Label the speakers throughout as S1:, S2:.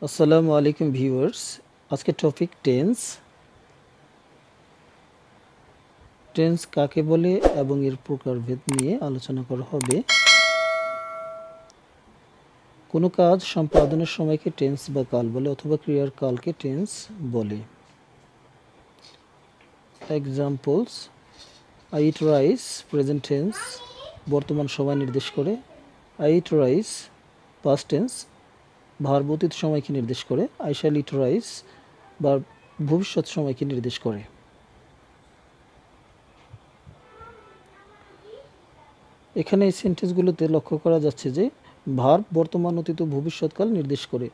S1: আসসালামু আলাইকুম ভিউয়ার্স। আজকে টপিক টেন্স। টেন্স কাকে বলে এবং এর প্রকারভেদ নিয়ে আলোচনা করা হবে। কোনো কাজ সম্পাদনের সময়কে টেন্স বা কাল বলে অথবা ক্রিয়ার কালকে টেন্স বলে। Examples: I eat rice present tense, বর্তমান সময় নির্দেশ করে। I eat rice past tense, verb অতীত সময়কে নির্দেশ করে। আই শ্যাল ইট রাইস বা ভবিষ্যৎ সময়কে নির্দেশ করে। এখানে এই সেন্টেন্সগুলোতে লক্ষ্য করা যাচ্ছে যে ভার্ব বর্তমান, অতীত ও ভবিষ্যৎকাল নির্দেশ করে।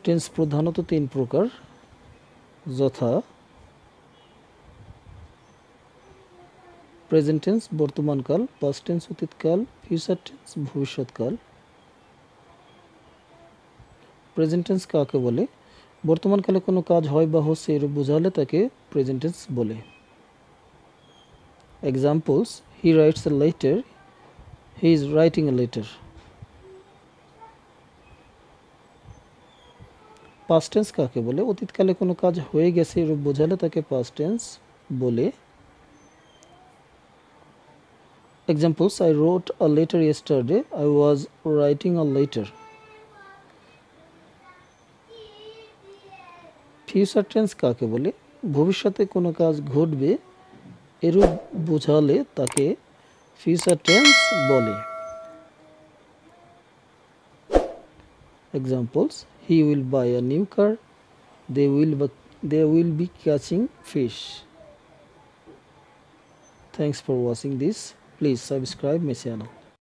S1: টেন্স প্রধানত তিন প্রকার, যথা প্রেজেন্ট টেন্স বর্তমানকাল, পাস্ট টেন্স অতীতকাল, ফিউচার টেন্স ভবিষ্যৎকাল। প্রেজেন্ট টেন্স কাকে বলে? বর্তমানকালে কোনো কাজ হয় বা হচ্ছে এরূপ বোঝালে তাকে প্রেজেন্ট টেন্স বলে। Examples: he writes a letter, he is writing a letter. Past tense কাকে বলে? অতীতকালে কোনো কাজ হয়ে গেছে এরূপ বোঝালে তাকে পাস্ট টেন্স বলে। Examples: I wrote a letter yesterday, I was writing a letter. Future tense কাকে বলে? ভবিষ্যতে কোনো কাজ ঘটবে এরূপ বোঝালে তাকে ফিউচার টেন্স বলে। Examples: he will buy a new car, they will be catching fish. Thanks for watching this. Please subscribe my channel.